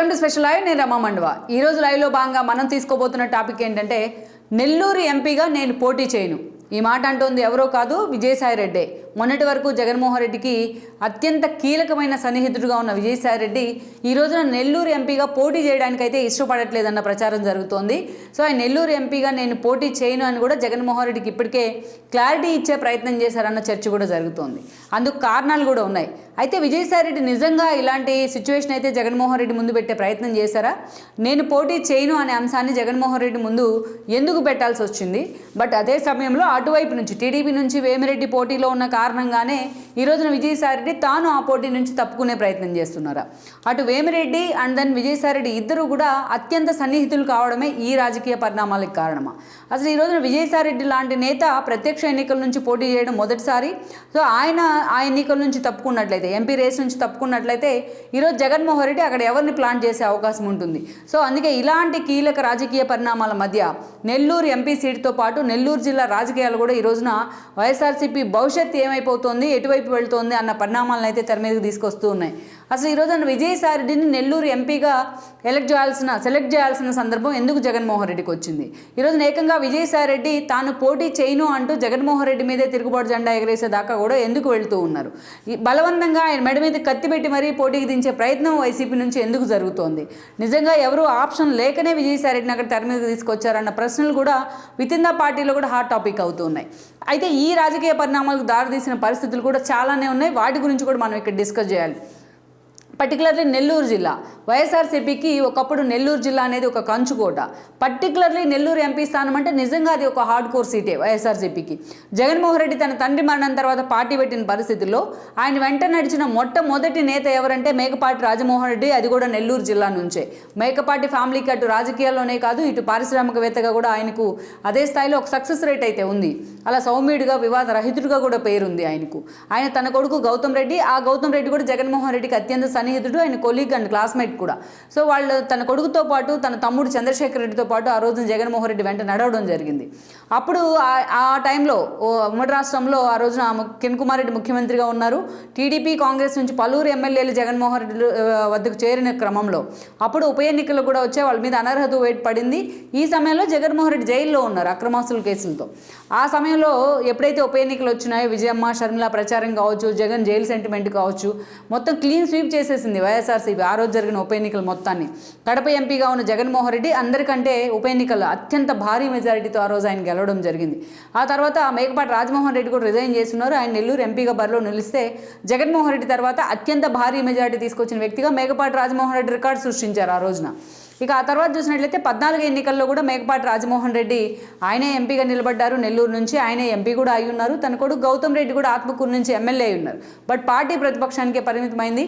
Welcome to special live. నేను రమా మండవ. ఈరోజు లైవ్లో భాగంగా మనం తీసుకోబోతున్న టాపిక్ ఏంటంటే నెల్లూరు ఎంపీగా నేను పోటీ చేయను. ఈ మాట అంటోంది ఎవరో కాదు, విజయసాయి రెడ్డి. మొన్నటి వరకు జగన్మోహన్ రెడ్డికి అత్యంత కీలకమైన సన్నిహితుడుగా ఉన్న విజయసాయి రెడ్డి ఈ రోజున నెల్లూరు ఎంపీగా పోటీ చేయడానికైతే ఇష్టపడట్లేదన్న ప్రచారం జరుగుతోంది. సో ఆయన నెల్లూరు ఎంపీగా నేను పోటీ చేయను అని కూడా జగన్మోహన్ రెడ్డికి ఇప్పటికే క్లారిటీ ఇచ్చే ప్రయత్నం చేశారన్న చర్చ కూడా జరుగుతోంది. అందుకు కారణాలు కూడా ఉన్నాయి. అయితే విజయసాయి రెడ్డి నిజంగా ఇలాంటి సిచ్యువేషన్ అయితే జగన్మోహన్ రెడ్డి ముందు పెట్టే ప్రయత్నం చేశారా? నేను పోటీ చేయను అనే అంశాన్ని జగన్మోహన్ రెడ్డి ముందు ఎందుకు పెట్టాల్సి వచ్చింది? బట్ అదే సమయంలో అటువైపు నుంచి టీడీపీ నుంచి వేమిరెడ్డి పోటీలో ఉన్న కారణంగానే ఈ రోజున విజయసాయి రెడ్డి తాను ఆ పోటీ నుంచి తప్పుకునే ప్రయత్నం చేస్తున్నారా? అటు వేమిరెడ్డి అండ్ దెన్ విజయసాయి రెడ్డి ఇద్దరు కూడా అత్యంత సన్నిహితులు కావడమే ఈ రాజకీయ పరిణామాలకు కారణమా? అసలు ఈ రోజున విజయసాయి రెడ్డి లాంటి నేత ప్రత్యక్ష ఎన్నికల నుంచి పోటీ చేయడం మొదటిసారి. సో ఆయన ఆ ఎన్నికల నుంచి తప్పుకున్నట్లయితే, ఎంపీ రేస్ నుంచి తప్పుకున్నట్లయితే ఈరోజు జగన్మోహన్ రెడ్డి అక్కడ ఎవరిని ప్లాన్ చేసే అవకాశం ఉంటుంది. సో అందుకే ఇలాంటి కీలక రాజకీయ పరిణామాల మధ్య నెల్లూరు ఎంపీ సీటుతో పాటు నెల్లూరు జిల్లా రాజకీయాలు కూడా ఈ రోజున వైఎస్ఆర్సీపీ భవిష్యత్తు ఏమైపోతుంది, ఎటువైపు వెళ్తోంది అన్న పరిణామాలను అయితే తెర మీదకి తీసుకొస్తూ ఉన్నాయి. అసలు ఈ రోజున విజయసాయి రెడ్డిని నెల్లూరు ఎంపీగా సెలెక్ట్ చేయాల్సిన సందర్భం ఎందుకు జగన్మోహన్ రెడ్డికి వచ్చింది? ఈరోజు ఏకంగా విజయసాయి రెడ్డి తాను పోటీ చేయను అంటూ జగన్మోహన్ రెడ్డి మీదే తిరుగుబాటు జెండా ఎగరేసేదాకా కూడా ఎందుకు వెళ్తూ ఉన్నారు? బలవంతంగా ఆయన మెడ మీద కత్తి పెట్టి మరీ పోటీకి దించే ప్రయత్నం వైసీపీ నుంచి ఎందుకు జరుగుతోంది? నిజంగా ఎవరు ఆప్షన్ లేకనే విజయసాయి రెడ్డిని అక్కడ తెర మీదకి తీసుకొచ్చారన్న ప్రశ్నలు కూడా విత్ ఇన్ ద పార్టీలో కూడా హాట్ టాపిక్ అవుతున్నాయి. అయితే ఈ రాజకీయ పరిణామాలకు దారితీసిన పరిస్థితులు కూడా చాలానే ఉన్నాయి. వాటి గురించి కూడా మనం ఇక్కడ డిస్కస్ చేయాలి. పర్టికులర్లీ నెల్లూరు జిల్లా వైఎస్ఆర్సీపీకి ఒకప్పుడు నెల్లూరు జిల్లా అనేది ఒక కంచుకోట. పర్టికులర్లీ నెల్లూరు ఎంపీ స్థానం అంటే నిజంగా అది ఒక హార్డ్ కోర్ సీటే వైఎస్ఆర్సీపీకి. జగన్మోహన్ రెడ్డి తన తండ్రి మరణం తర్వాత పార్టీ పెట్టిన పరిస్థితుల్లో ఆయన వెంట నడిచిన మొట్టమొదటి నేత ఎవరంటే మేకపాటి రాజమోహన్ రెడ్డి. అది కూడా నెల్లూరు జిల్లా నుంచే. మేకపాటి ఫ్యామిలీకి అటు రాజకీయాల్లోనే కాదు, ఇటు పారిశ్రామికవేత్తగా కూడా ఆయనకు అదే స్థాయిలో ఒక సక్సెస్ రేట్ అయితే ఉంది. అలా సౌమ్యుడిగా, వివాద రహితుడిగా కూడా పేరుంది ఆయనకు. ఆయన తన కొడుకు గౌతమ్ రెడ్డి, ఆ గౌతమ్ రెడ్డి కూడా జగన్మోహన్ రెడ్డికి అత్యంత సన్నిహితుడు, ఆయన కొలీగ్ అండ్ క్లాస్మేట్ కూడా. సో వాళ్ళు తన కొడుకుతో పాటు తన తమ్ముడు చంద్రశేఖర్ రెడ్డితో పాటు ఆ రోజున జగన్మోహన్ రెడ్డి వెంట నడవడం జరిగింది. అప్పుడు ఆ టైంలో ఉమ్మడి రాష్ట్రంలో ఆ రోజున కిరణ్ కుమార్ రెడ్డి ముఖ్యమంత్రిగా ఉన్నారు. టీడీపీ, కాంగ్రెస్ నుంచి పలువురు ఎమ్మెల్యేలు జగన్మోహన్ రెడ్డి వద్దకు చేరిన క్రమంలో అప్పుడు ఉప ఎన్నికలు కూడా వచ్చే వాళ్ళ మీద అనర్హత వేటు పడింది. ఈ సమయంలో జగన్మోహన్ రెడ్డి జైల్లో ఉన్నారు అక్రమాస్తుల కేసులతో. ఆ సమయంలో ఎప్పుడైతే ఉప ఎన్నికలు వచ్చినాయో విజయమ్మ, షర్మిల ప్రచారం కావచ్చు, జగన్ జైలు సెంటిమెంట్ కావచ్చు, మొత్తం క్లీన్ స్వీప్ చేసేసింది వైఎస్ఆర్సీపీ ఆ రోజు జరిగిన ఉప ఎన్నికల మొత్తాన్ని. కడప ఎంపీగా ఉన్న జగన్మోహన్ రెడ్డి అందరికంటే ఉప ఎన్నికల్లో అత్యంత భారీ మెజారిటీతో ఆ రోజు ఆయన గెలవడం జరిగింది. ఆ తర్వాత మేకపాటి రాజమోహన్ రెడ్డి కూడా రిజైన్ చేస్తున్నారు. ఆయన నెల్లూరు ఎంపీగా బరిలో నిలిస్తే జగన్మోహన్ రెడ్డి తర్వాత అత్యంత భారీ మెజారిటీ తీసుకొచ్చిన వ్యక్తిగా మేకపాటి రాజమోహన్ రెడ్డి రికార్డు సృష్టించారు ఆ రోజున. ఇక ఆ తర్వాత చూసినట్లయితే 14 ఎన్నికల్లో కూడా మేకపాటి రాజమోహన్ రెడ్డి ఆయనే ఎంపీగా నిలబడ్డారు. నెల్లూరు నుంచి ఆయనే ఎంపీ కూడా అయి ఉన్నారు. తన కొడుకు గౌతమ్ రెడ్డి కూడా ఆత్మకూరు నుంచి ఎమ్మెల్యే అయి ఉన్నారు. బట్ పార్టీ ప్రతిపక్షానికే పరిమితమైంది.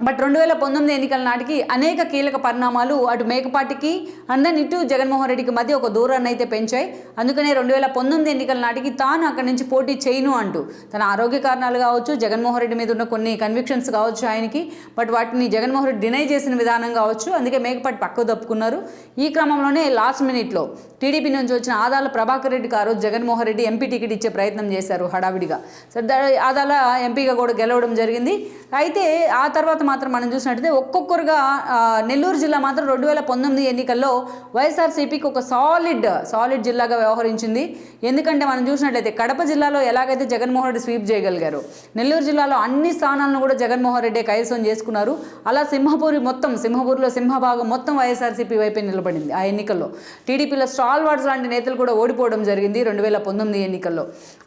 బట్ 2019 ఎన్నికల నాటికి అనేక కీలక పరిణామాలు అటు మేకపాటికి అందరిని ఇటు జగన్మోహన్ రెడ్డికి మధ్య ఒక దూరాన్ని అయితే పెంచాయి. అందుకనే 2019 ఎన్నికల నాటికి తాను అక్కడి నుంచి పోటీ చేయను అంటూ తన ఆరోగ్య కారణాలు కావచ్చు, జగన్మోహన్ రెడ్డి మీద ఉన్న కొన్ని కన్విక్షన్స్ కావచ్చు ఆయనకి, బట్ వాటిని జగన్మోహన్ రెడ్డి డినై చేసిన విధానం కావచ్చు, అందుకే మేకపాటి పక్కకు తప్పుకున్నారు. ఈ క్రమంలోనే లాస్ట్ మినిట్లో టీడీపీ నుంచి వచ్చిన ఆదాల ప్రభాకర్ రెడ్డికి ఆ రోజు జగన్మోహన్ రెడ్డి ఎంపీ టికెట్ ఇచ్చే ప్రయత్నం చేశారు హడావిడిగా. సో ఆదాల ఎంపీగా కూడా గెలవడం జరిగింది. అయితే ఆ తర్వాత మాత్రం మనం చూసినట్టయితే ఒక్కొక్కరుగా నెల్లూరు జిల్లా మాత్రం 2019 ఎన్నికల్లో వైఎస్ఆర్సీపీకి ఒక సాలిడ్ జిల్లాగా వ్యవహరించింది. ఎందుకంటే మనం చూసినట్లయితే కడప జిల్లాలో ఎలాగైతే జగన్మోహన్ రెడ్డి స్వీప్ చేయగలిగారు, నెల్లూరు జిల్లాలో అన్ని స్థానాలను కూడా జగన్మోహన్ రెడ్డి కైవసం చేసుకున్నారు. అలా సింహపూర్లో సింహభాగం మొత్తం వైఎస్ఆర్సీపీ వైపే నిలబడింది. ఆ ఎన్నికల్లో టీడీపీలో స్టాల్ వార్డ్స్ లాంటి నేతలు కూడా ఓడిపోవడం జరిగింది 2019 ఎన్నికల్లో.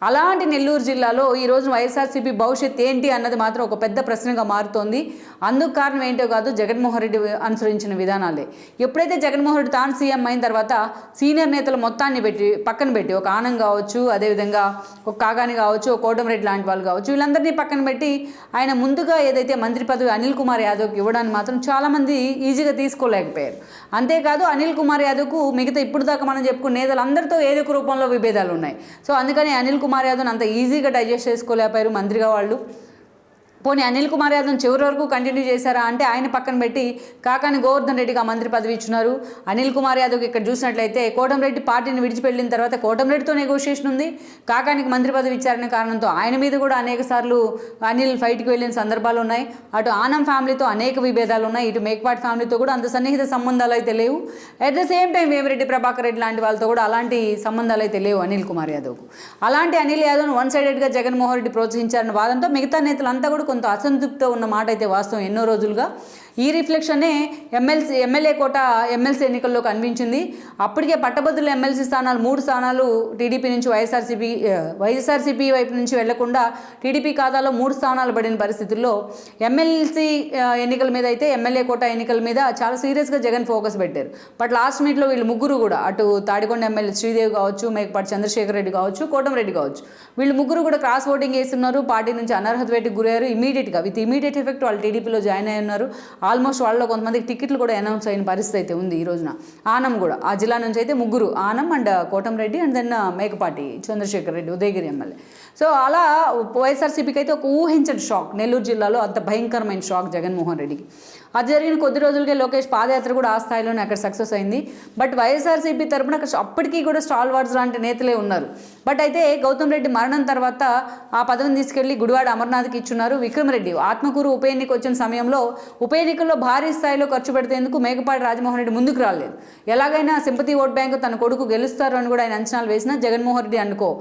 అలాంటి నెల్లూరు జిల్లాలో ఈ రోజు వైఎస్ఆర్సీపీ భవిష్యత్ ఏంటి అన్నది మాత్రం ఒక పెద్ద ప్రశ్నగా మారుతోంది. అందుకు కారణం ఏంటో కాదు, జగన్మోహన్ రెడ్డి అనుసరించిన విధానాలే. ఎప్పుడైతే జగన్మోహన్ రెడ్డి తాను సీఎం అయిన తర్వాత సీనియర్ నేతల మొత్తాన్ని పక్కన పెట్టి, ఒక ఆనంద్ కావచ్చు, అదేవిధంగా ఒక కాకాని కావచ్చు, ఒక కోటమిరెడ్డి లాంటి వాళ్ళు కావచ్చు, వీళ్ళందరినీ పక్కన పెట్టి ఆయన ముందుగా ఏదైతే మంత్రి పదవి అనిల్ కుమార్ యాదవ్కి ఇవ్వడానికి మాత్రం చాలామంది ఈజీగా తీసుకోలేకపోయారు. అంతేకాదు అనిల్ కుమార్ యాదవ్కు మిగతా ఇప్పుడు దాకా మనం చెప్పుకున్న నేతలందరితో ఏదో ఒక రూపంలో విభేదాలు ఉన్నాయి. సో అందుకని అనిల్ కుమార్ యాదవ్ని అంత ఈజీగా డైజెస్ట్ చేసుకోలేకపోయారు మంత్రిగా వాళ్ళు. పోనీ అనిల్ కుమార్ యాదవ్ చివరి వరకు కంటిన్యూ చేశారా అంటే ఆయన పక్కన పెట్టి కాకాని గోవర్ధన్ రెడ్డికి ఆ మంత్రి పదవి ఇచ్చున్నారు. అనిల్ కుమార్ యాదవ్కి ఇక్కడ చూసినట్లయితే కోటంరెడ్డి పార్టీని విడిచిపెళ్ళిన తర్వాత కోటంరెడ్డితో నెగోషియేషన్ ఉంది. కాకానికి మంత్రి పదవి ఇచ్చారనే కారణంతో ఆయన మీద కూడా అనేక సార్లు అనిల్ ఫైట్కి వెళ్ళిన సందర్భాలు ఉన్నాయి. అటు ఆనం ఫ్యామిలీతో అనేక విభేదాలు ఉన్నాయి. ఇటు మేకపాటి ఫ్యామిలీతో కూడా అంత సన్నిహిత సంబంధాలు అయితే లేవు. At the same time Vemireddy Prabhakar Reddy లాంటి వాళ్ళతో కూడా అలాంటి సంబంధాలు అయితే లేవు అనిల్ కుమార్ యాదవ్కు. అలాంటి అనిల్ యాదవ్ను వన్ సైడెడ్గా జగన్మోహన్ రెడ్డి ప్రోత్సహించారన్న వాదంతో మిగతా నేతలంతా కూడా కొంత అసంతృప్తితో ఉన్న మాట అయితే వాస్తవం ఎన్నో రోజులుగా. ఈ రిఫ్లెక్షనే ఎమ్మెల్యే కోట ఎమ్మెల్సీ ఎన్నికల్లో కనిపించింది. అప్పటికే పట్టభద్రుల ఎమ్మెల్సీ స్థానాలు 3 స్థానాలు టీడీపీ నుంచి వైఎస్ఆర్సీపీ వైపు నుంచి వెళ్లకుండా టీడీపీ ఖాతాలో 3 స్థానాలు పడిన పరిస్థితుల్లో ఎమ్మెల్సీ ఎన్నికల మీద అయితే ఎమ్మెల్యే కోట ఎన్నికల మీద చాలా సీరియస్గా జగన్ ఫోకస్ పెట్టారు. బట్ లాస్ట్ మీట్లో వీళ్ళు ముగ్గురు కూడా అటు తాడికొండ ఎమ్మెల్యే శ్రీదేవి కావచ్చు, మేకపాటి చంద్రశేఖర్ రెడ్డి కావచ్చు, కోటంరెడ్డి కావచ్చు, వీళ్ళు ముగ్గురు కూడా క్రాస్ ఓటింగ్ చేస్తున్నారు. పార్టీ నుంచి అనర్హత వేటుకు గురయ్యారు. విత్ ఇమీడియట్ ఎఫెక్ట్ వాళ్ళు టీడీపీలో జాయిన్ అయి ఉన్నారు. ఆల్మోస్ట్ వాళ్ళలో కొంతమందికి టికెట్లు కూడా అనౌన్స్ అయిన పరిస్థితి అయితే ఉంది ఈ రోజున. ఆనం కూడా ఆ జిల్లా నుంచి అయితే ముగ్గురు, Anam and Kotamreddy and then Mekapati Chandrasekhar Reddy Udayagiri MLA. So అలా వైఎస్ఆర్సీపీకి అయితే ఒక ఊహించని షాక్, నెల్లూరు జిల్లాలో అంత భయంకరమైన షాక్ జగన్మోహన్ రెడ్డికి. అది జరిగిన కొద్ది రోజులకే లోకేష్ పాదయాత్ర కూడా ఆ స్థాయిలోనే అక్కడ సక్సెస్ అయింది. బట్ వైఎస్ఆర్సీపీ తరపున అప్పటికీ కూడా స్టాల్ వార్డ్స్ లాంటి నేతలే ఉన్నారు. బట్ అయితే గౌతమ్ రెడ్డి మరణం తర్వాత ఆ పదవిని తీసుకెళ్లి గుడివాడ అమర్నాథ్కి ఇచ్చున్నారు. విక్రమరెడ్డి ఆత్మకూరు ఉప ఎన్నిక వచ్చిన సమయంలో ఉప ఎన్నికల్లో భారీ స్థాయిలో ఖర్చు పెడితేందుకు మేకపాటి రాజమోహన్ రెడ్డి ముందుకు రాలేదు. ఎలాగైనా సింపతి ఓట్ బ్యాంకు తన కొడుకు గెలుస్తారు అని కూడా ఆయన అంచనాలు వేసినా జగన్మోహన్ రెడ్డి అనుకో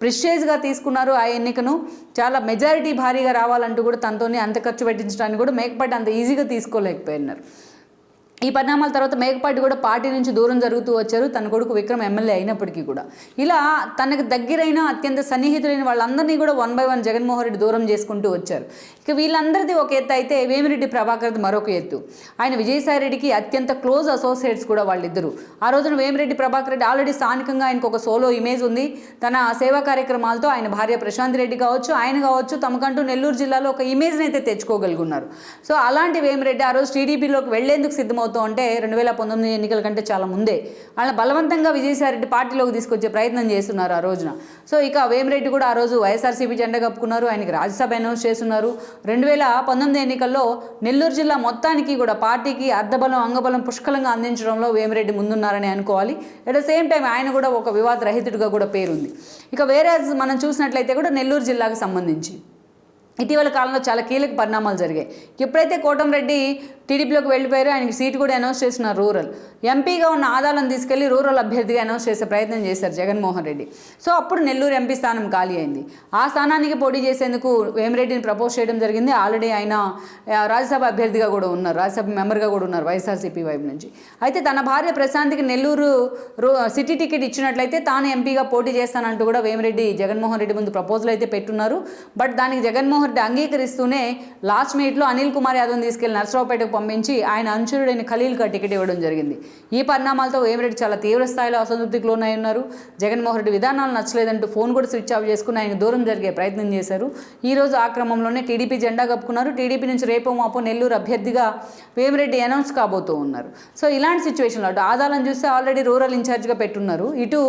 ప్రిస్టేజ్గా తీసుకున్నారు ఆ ఎన్నికను. చాలా మెజారిటీ భారీగా రావాలంటూ కూడా తనతోనే అంత ఖర్చు పెట్టించడానికి కూడా మేకపాటి అంత ఈజీగా తీసుకోలేకపోయినారు. ఈ పరిణామాల తర్వాత మేకపాటి కూడా పార్టీ నుంచి దూరం జరుగుతూ వచ్చారు. తన కొడుకు విక్రమ్ ఎమ్మెల్యే అయినప్పటికీ కూడా ఇలా తనకు దగ్గరైన అత్యంత సన్నిహితులైన వాళ్ళందరినీ కూడా 1 by 1 జగన్మోహన్ రెడ్డి దూరం చేసుకుంటూ వచ్చారు. ఇక వీళ్ళందరిది ఒక ఎత్తు అయితే వేమిరెడ్డి ప్రభాకర్ది మరొక ఎత్తు. ఆయన విజయసాయి రెడ్డికి అత్యంత క్లోజ్ అసోసియేట్స్ కూడా వాళ్ళిద్దరు. ఆ రోజున వేమిరెడ్డి ప్రభాకర్ రెడ్డి ఆల్రెడీ స్థానికంగా ఆయనకు ఒక సోలో ఇమేజ్ ఉంది. తన సేవా కార్యక్రమాలతో ఆయన భార్య ప్రశాంత్ రెడ్డి కావచ్చు, ఆయన కావచ్చు, తమకంటూ నెల్లూరు జిల్లాలో ఒక ఇమేజ్ని అయితే తెచ్చుకోగలుగున్నారు. సో అలాంటి వేమిరెడ్డి ఆ రోజు టీడీపీలోకి వెళ్లేందుకు సిద్ధమవుతారు. అంటే 2019 ఎన్నికల కంటే చాలా ముందే వాళ్ళ బలవంతంగా విజయసాయిరెడ్డి పార్టీలోకి తీసుకొచ్చే ప్రయత్నం చేస్తున్నారు ఆ రోజున. సో ఇక వేమిరెడ్డి కూడా ఆ రోజు వైఎస్ఆర్సీపీ జెండా కప్పుకున్నారు. ఆయనకి రాజ్యసభ అనౌన్స్ చేస్తున్నారు. 2019 ఎన్నికల్లో నెల్లూరు జిల్లా మొత్తానికి కూడా పార్టీకి అర్ధబలం అంగబలం పుష్కలంగా అందించడంలో వేమిరెడ్డి ముందున్నారని అనుకోవాలి. అట్ ద సేమ్ టైం ఆయన కూడా ఒక వివాద రహితుడిగా కూడా పేరుంది. ఇక వేరే మనం చూసినట్లయితే కూడా నెల్లూరు జిల్లాకు సంబంధించి ఇటీవల కాలంలో చాలా కీలక పరిణామాలు జరిగాయి. ఎప్పుడైతే కోటంరెడ్డి టీడీపీలోకి వెళ్ళిపోయారు, ఆయనకి సీటు కూడా అనౌన్స్ చేస్తున్నారు. రూరల్ ఎంపీగా ఉన్న ఆదాలను తీసుకెళ్లి రూరల్ అభ్యర్థిగా అనౌన్స్ చేసే ప్రయత్నం చేశారు జగన్మోహన్ రెడ్డి. సో అప్పుడు నెల్లూరు ఎంపీ స్థానం ఖాళీ అయింది. ఆ స్థానానికి పోటీ చేసేందుకు వేమిరెడ్డిని ప్రపోజ్ చేయడం జరిగింది. ఆల్రెడీ ఆయన రాజ్యసభ అభ్యర్థిగా కూడా ఉన్నారు, రాజ్యసభ మెంబర్గా కూడా ఉన్నారు వైఎస్ఆర్సీపీ వైపు నుంచి. అయితే తన భార్య ప్రశాంత్కి నెల్లూరు సిటీ టికెట్ ఇచ్చినట్లయితే తాను ఎంపీగా పోటీ చేస్తానంటూ కూడా వేమిరెడ్డి జగన్మోహన్ రెడ్డి ముందు ప్రపోజల్ అయితే పెట్టున్నారు. బట్ దానికి జగన్మోహన్ రెడ్డి అంగీకరిస్తూనే లాస్ట్ మినిట్లో అనిల్ కుమార్ యాదవ్ని తీసుకెళ్లి నర్సరావుపేటకు పంపించి ఆయన అనుచరుడైన ఖలీల్గా టికెట్ ఇవ్వడం జరిగింది. ఈ పరిణామాలతో వేమిరెడ్డి చాలా తీవ్ర స్థాయిలో అసంతృప్తికి లోనై ఉన్నారు. జగన్మోహన్ రెడ్డి విధానాలు నచ్చలేదంటూ ఫోన్ కూడా స్విచ్ ఆఫ్ చేసుకుని ఆయన దూరం జరిగే ప్రయత్నం చేశారు. ఈ రోజు ఆ క్రమంలోనే టీడీపీ జెండా కప్పుకున్నారు. టీడీపీ నుంచి రేపో మాపో నెల్లూరు అభ్యర్థిగా వేమిరెడ్డి అనౌన్స్ కాబోతూ ఉన్నారు. సో ఇలాంటి సిచ్యువేషన్లో అటు ఆదాలను చూస్తే ఆల్రెడీ రూరల్ ఇన్ఛార్జ్గా పెట్టున్నారు. ఇటు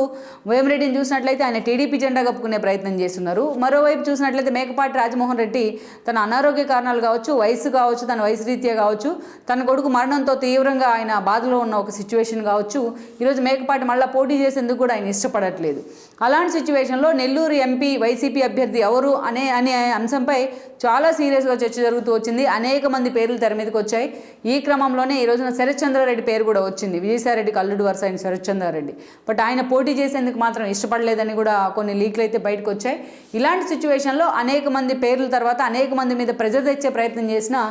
వేమిరెడ్డిని చూసినట్లయితే ఆయన టీడీపీ జెండా కప్పుకునే ప్రయత్నం చేస్తున్నారు. మరోవైపు చూసినట్లయితే మేకపాటి రాజమోహన్ రెడ్డి తన అనారోగ్య కారణాలు కావచ్చు, వయసు కావచ్చు, తన వయసు రీత్యా కావచ్చు, తన కొడుకు మరణంతో తీవ్రంగా ఆయన బాధలో ఉన్న ఒక సిచ్యువేషన్ కావచ్చు, ఈరోజు మేకపాటి మళ్ళీ పోటీ చేసేందుకు కూడా ఆయన ఇష్టపడట్లేదు. అలాంటి సిచ్యువేషన్లో నెల్లూరు ఎంపీ వైసీపీ అభ్యర్థి ఎవరు అనే అంశంపై చాలా సీరియస్గా చర్చ జరుగుతూ వచ్చింది. అనేక మంది పేర్లు తెర మీదకి వచ్చాయి. ఈ క్రమంలోనే ఈ రోజున శరత్చంద్రారెడ్డి పేరు కూడా వచ్చింది. విజయసాయిరెడ్డికి అల్లుడు వరుస అయిన శరత్చంద్రారెడ్డి. బట్ ఆయన పోటీ చేసేందుకు మాత్రం ఇష్టపడలేదని కూడా కొన్ని లీక్లు అయితే బయటకు వచ్చాయి. ఇలాంటి సిచ్యువేషన్లో అనేక మంది పేర్ల తర్వాత అనేక మంది మీద ప్రెజర్ తెచ్చే ప్రయత్నం చేసినా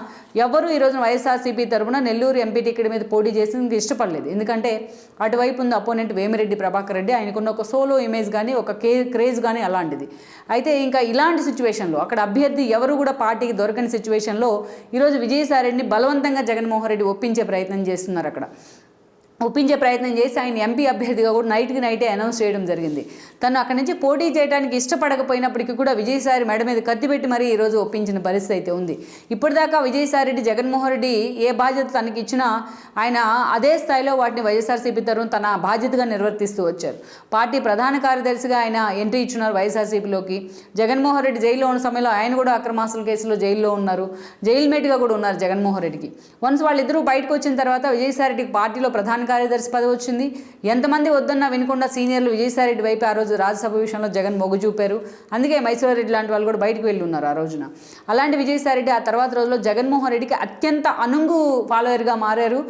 ఎవరు ఈ రోజున వైఎస్ఆర్సీపీ తరపున నెల్లూరు ఎంపీ టికెట్ మీద పోటీ చేసేందుకు ఇష్టపడలేదు. ఎందుకంటే అటువైపు ఉంది అపోనెంట్ వేమిరెడ్డి ప్రభాకర్ రెడ్డి. ఆయనకున్న ఒక సోలో ఇమేజ్ కానీ ఒక క్రేజ్ కానీ అలాంటిది. అయితే ఇంకా ఇలాంటి సిచ్యువేషన్లో అక్కడ అభ్యర్థి ఎవరు కూడా పార్టీకి దొరకని సిచ్యువేషన్లో ఈరోజు విజయసాయిరెడ్డిని బలవంతంగా జగన్మోహన్ రెడ్డి ఒప్పించే ప్రయత్నం చేస్తున్నారు అక్కడ. ఒప్పించే ప్రయత్నం చేసి ఆయన ఎంపీ అభ్యర్థిగా కూడా నైట్కి నైటే అనౌన్స్ చేయడం జరిగింది. తను అక్కడి నుంచి పోటీ చేయడానికి ఇష్టపడకపోయినప్పటికీ కూడా విజయసాయి మెడ మీద కత్తి పెట్టి మరీ ఈరోజు ఒప్పించిన పరిస్థితి అయితే ఉంది. ఇప్పటిదాకా విజయసాయి రెడ్డి జగన్మోహన్ రెడ్డి ఏ బాధ్యత తనకి ఇచ్చినా ఆయన అదే స్థాయిలో వాటిని వైఎస్ఆర్సీపీ తరఫున తన బాధ్యతగా నిర్వర్తిస్తూ వచ్చారు. పార్టీ ప్రధాన కార్యదర్శిగా ఆయన ఎంట్రీ ఇచ్చున్నారు వైఎస్ఆర్సీపీలోకి. జగన్మోహన్ రెడ్డి జైల్లో ఉన్న సమయంలో ఆయన కూడా అక్రమాస్తుల కేసులో జైల్లో ఉన్నారు. జైలు మేట్గా కూడా ఉన్నారు జగన్మోహన్ రెడ్డికి. వన్స్ వాళ్ళిద్దరూ బయటకు వచ్చిన తర్వాత విజయసాయి రెడ్డికి పార్టీలో ప్రధాన కార్యదర్శి పదవి వచ్చింది. ఎంతమంది వద్దన్నా వినకుండా సీనియర్లు విజయసాయి రెడ్డి వైపు ఆ రోజు రాజ్యసభ విషయంలో జగన్ మొగ్గు చూపారు. అందుకే మైసూర్ రెడ్డి లాంటి వాళ్ళు కూడా బయటకు వెళ్ళి ఉన్నారు ఆ రోజున. అలాంటి విజయసాయి రెడ్డి ఆ తర్వాత రోజుల్లో జగన్మోహన్ రెడ్డికి అత్యంత అనుంగు ఫాలోయర్గా మారారు.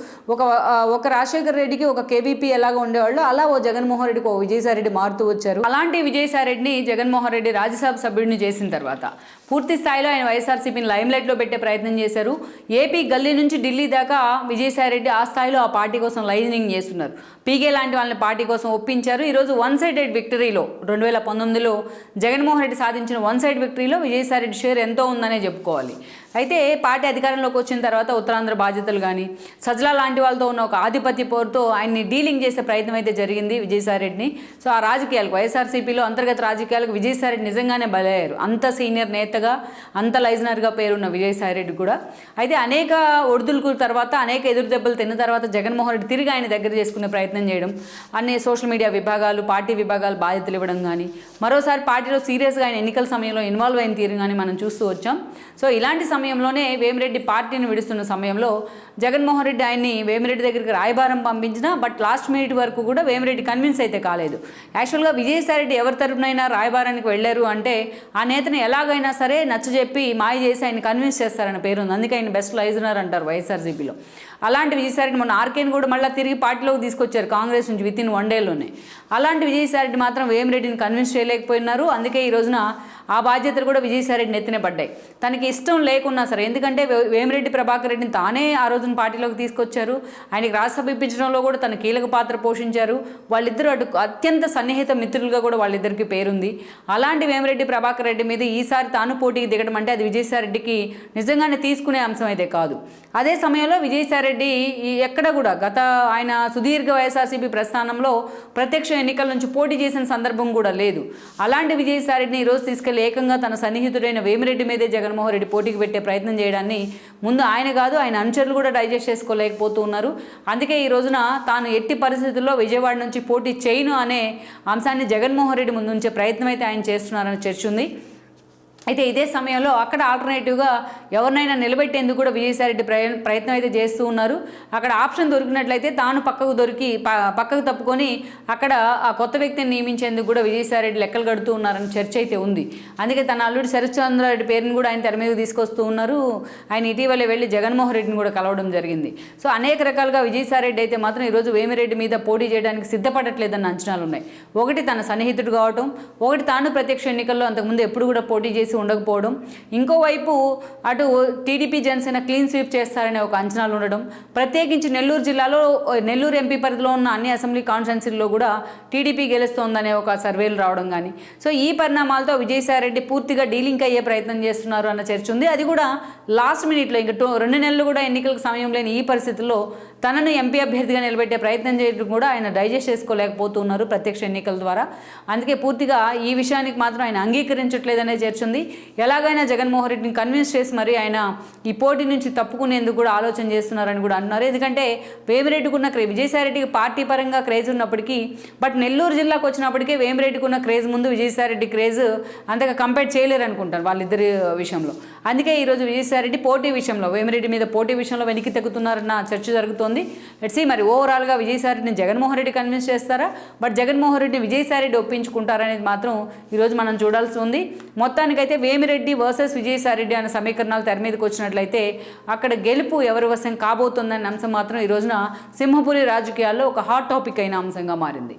ఒక రాజశేఖర రెడ్డికి ఒక కేవీపీ ఎలాగో ఉండేవాళ్ళు, అలా ఓ జగన్మోహన్ రెడ్డికి ఓ విజయసాయి రెడ్డి మారుతూ వచ్చారు. అలాంటి విజయసాయి రెడ్డిని జగన్మోహన్ రెడ్డి రాజ్యసభ సభ్యుడిని చేసిన తర్వాత పూర్తి స్థాయిలో ఆయన వైఎస్ఆర్సీపీని లైమ్లైట్లో పెట్టే ప్రయత్నం చేశారు. ఏపీ గల్లీ నుంచి ఢిల్లీ దాకా విజయసాయి రెడ్డి ఆ స్థాయిలో ఆ పార్టీ కోసం లైనింగ్ చేస్తున్నారు. పీకే లాంటి వాళ్ళని పార్టీ కోసం ఒప్పించారు. ఈరోజు వన్ సైడెడ్ విక్టరీలో 2019లో జగన్మోహన్ రెడ్డి సాధించిన వన్ సైడ్ విక్టరీలో విజయసాయి రెడ్డి షేర్ ఎంతో ఉందనే చెప్పుకోవాలి. అయితే పార్టీ అధికారంలోకి వచ్చిన తర్వాత ఉత్తరాంధ్ర బాధ్యతలు కానీ సజ్జల లాంటి వాళ్ళతో ఉన్న ఒక ఆధిపత్య పోరుతో ఆయన్ని డీలింగ్ చేసే ప్రయత్నం అయితే జరిగింది విజయసాయి రెడ్డిని. సో ఆ రాజకీయాలకు వైఎస్ఆర్సీపీలో అంతర్గత రాజకీయాలకు విజయసాయి రెడ్డి నిజంగానే బలయ్యారు. అంత సీనియర్ నేతగా అంత లైజనర్గా పేరున్న విజయసాయి రెడ్డి కూడా. అయితే అనేక ఒడిదులకు తర్వాత అనేక ఎదురు దెబ్బలు తిన్న తర్వాత జగన్మోహన్ రెడ్డి తిరిగి ఆయన దగ్గర చేసుకునే ప్రయత్నం చేయడం, అన్ని సోషల్ మీడియా విభాగాలు పార్టీ విభాగాలు బాధ్యతలు ఇవ్వడం కానీ మరోసారి పార్టీలో సీరియస్గా ఆయన ఎన్నికల సమయంలో ఇన్వాల్వ్ అయిన తీరు కానీ మనం చూస్తూ వచ్చాం. సో ఇలాంటి సమయంలోనే వేమిరెడ్డి పార్టీని విడుస్తున్న సమయంలో జగన్మోహన్ రెడ్డి ఆయన్ని వేమిరెడ్డి దగ్గరికి రాయబారం పంపించినా బట్ లాస్ట్ మినిట్ వరకు కూడా వేమిరెడ్డి కన్విన్స్ అయితే కాలేదు. యాక్చువల్గా విజయసాయి రెడ్డి ఎవరి తరపునైనా రాయబారానికి వెళ్ళారు అంటే ఆ నేతను ఎలాగైనా సరే నచ్చజెప్పి మాయ చేసి ఆయన కన్విన్స్ చేస్తారన్న పేరు ఉంది. అందుకే ఆయన బెస్ట్ లైజనర్ అంటారు వైఎస్ఆర్సీపీలో. అలాంటి విజయసాయి రెడ్డి మొన్న ఆర్కేని కూడా మళ్ళీ తిరిగి పార్టీలోకి తీసుకొచ్చారు కాంగ్రెస్ నుంచి వితిన్ 1 డేలోనే. అలాంటి విజయసాయి రెడ్డి మాత్రం వేమిరెడ్డిని కన్విన్స్ చేయలేకపోయినారు. అందుకే ఈ రోజున ఆ బాధ్యతలు కూడా విజయసాయి రెడ్డి నెత్తిన పడ్డాయి. తనకి ఇష్టం లేకున్నా సరే, ఎందుకంటే వేమిరెడ్డి ప్రభాకర్ రెడ్డిని తానే ఆ రోజున పార్టీలోకి తీసుకొచ్చారు. ఆయనకి రాజ్యసభ ఇప్పించడంలో కూడా తన కీలక పాత్ర పోషించారు. వాళ్ళిద్దరూ అత్యంత సన్నిహిత మిత్రులుగా కూడా వాళ్ళిద్దరికి పేరుంది. అలాంటి వేమిరెడ్డి ప్రభాకర్ రెడ్డి మీద ఈసారి తాను పోటీకి దిగడం అంటే అది విజయసాయి రెడ్డికి నిజంగానే తీసుకునే అంశం అయితే కాదు. అదే సమయంలో విజయసాయి రెడ్డి ఎక్కడ కూడా ఆయన సుదీర్ఘ వైఎస్ఆర్సీపీ ప్రస్థానంలో ప్రత్యక్ష ఎన్నికల నుంచి పోటీ చేసిన సందర్భం కూడా లేదు. అలాంటి విజయసాయి రెడ్డిని ఈరోజు తీసుకెళ్లి ఏకంగా తన సన్నిహితుడైన వేమిరెడ్డి మీదే జగన్మోహన్ రెడ్డి పోటీకి పెట్టే ప్రయత్నం చేయడాన్ని ముందు ఆయన కాదు ఆయన అనుచరులు కూడా డైజెస్ట్ చేసుకోలేకపోతూ ఉన్నారు. అందుకే ఈ రోజున తాను ఎట్టి పరిస్థితుల్లో విజయవాడ నుంచి పోటీ చేయను అనే అంశాన్ని జగన్మోహన్ రెడ్డి ముందు ఉంచే ప్రయత్నం అయితే ఆయన చేస్తున్నారని చర్చ ఉంది. అయితే ఇదే సమయంలో అక్కడ ఆల్టర్నేటివ్గా ఎవరినైనా నిలబెట్టేందుకు కూడా విజయసాయి రెడ్డి ప్రయత్నం అయితే చేస్తూ ఉన్నారు. అక్కడ ఆప్షన్ దొరికినట్లయితే తాను పక్కకు తప్పుకొని అక్కడ ఆ కొత్త వ్యక్తిని నియమించేందుకు కూడా విజయసాయి రెడ్డి లెక్కలు కడుతూ ఉన్నారని చర్చ అయితే ఉంది. అందుకే తన అల్లుడు శరత్చంద్రారెడ్డి పేరుని కూడా ఆయన తెర మీద తీసుకొస్తూ ఉన్నారు. ఆయన ఇటీవలే వెళ్ళి జగన్మోహన్ రెడ్డిని కూడా కలవడం జరిగింది. సో అనేక రకాలుగా విజయసాయి రెడ్డి అయితే మాత్రం ఈరోజు వేమిరెడ్డి మీద పోటీ చేయడానికి సిద్ధపడట్లేదన్న అంచనాలు ఉన్నాయి. ఒకటి తన సన్నిహితుడు కావటం, ఒకటి తాను ప్రత్యక్ష ఎన్నికల్లో అంతకుముందు ఎప్పుడు కూడా పోటీ చేసి ఉండకపోవడం, ఇంకోవైపు అటు టీడీపీ జనసేన క్లీన్ స్వీప్ చేస్తారనే ఒక అంచనాలు ఉండడం, ప్రత్యేకించి నెల్లూరు జిల్లాలో నెల్లూరు ఎంపీ పరిధిలో ఉన్న అన్ని అసెంబ్లీ కాన్స్టిట్యున్సీల్లో కూడా టీడీపీ గెలుస్తోందనే ఒక సర్వేలు రావడం కానీ, సో ఈ పరిణామాలతో విజయసాయి రెడ్డి పూర్తిగా డీలింక్ అయ్యే ప్రయత్నం చేస్తున్నారు అన్న చర్చ ఉంది. అది కూడా లాస్ట్ మినిట్లో ఇంకా 2 నెలలు కూడా ఎన్నికలకు సమయం లేని ఈ పరిస్థితుల్లో తనను ఎంపీ అభ్యర్థిగా నిలబెట్టే ప్రయత్నం చేయడం కూడా ఆయన డైజెస్ట్ చేసుకోలేకపోతున్నారు ప్రత్యక్ష ఎన్నికల ద్వారా. అందుకే పూర్తిగా ఈ విషయానికి మాత్రం ఆయన అంగీకరించట్లేదనే చర్చ ఉంది. ఎలాగైనా జగన్మోహన్ రెడ్డిని కన్విన్స్ చేసి మరి ఆయన ఈ పోటీ నుంచి తప్పుకునేందుకు కూడా ఆలోచన చేస్తున్నారని కూడా అన్నారు. ఎందుకంటే వేమిరెడ్డికి ఉన్న విజయసాయి రెడ్డికి పార్టీ పరంగా క్రేజ్ ఉన్నప్పటికీ బట్ నెల్లూరు జిల్లాకు వచ్చినప్పటికీ వేమిరెడ్డికి ఉన్న క్రేజ్ ముందు విజయసాయి రెడ్డి క్రేజ్ అంతగా కంపేర్ చేయలేరు అనుకుంటాను వాళ్ళిద్దరి విషయంలో. అందుకే ఈరోజు విజయసాయి రెడ్డి పోటీ విషయంలో వేమిరెడ్డి మీద పోటీ విషయంలో వెనక్కి తగ్గుతున్నారన్న చర్చ జరుగుతోంది. లెట్స్ సీ మరి ఓవరాల్గా విజయసాయి రెడ్డిని జగన్మోహన్ రెడ్డి కన్విన్స్ చేస్తారా, బట్ జగన్మోహన్ రెడ్డిని విజయసాయి రెడ్డి ఒప్పించుకుంటారనేది మాత్రం ఈరోజు మనం చూడాల్సి ఉంది. మొత్తానికైతే వేమిరెడ్డి వర్సెస్ విజయసాయి రెడ్డి అనే సమీకరణాలు తెర మీదకి వచ్చినట్లయితే అక్కడ గెలుపు ఎవరి వశం కాబోతుందనే అంశం మాత్రం ఈ రోజున సింహపురి రాజకీయాల్లో ఒక హాట్ టాపిక్ అయిన అంశంగా మారింది.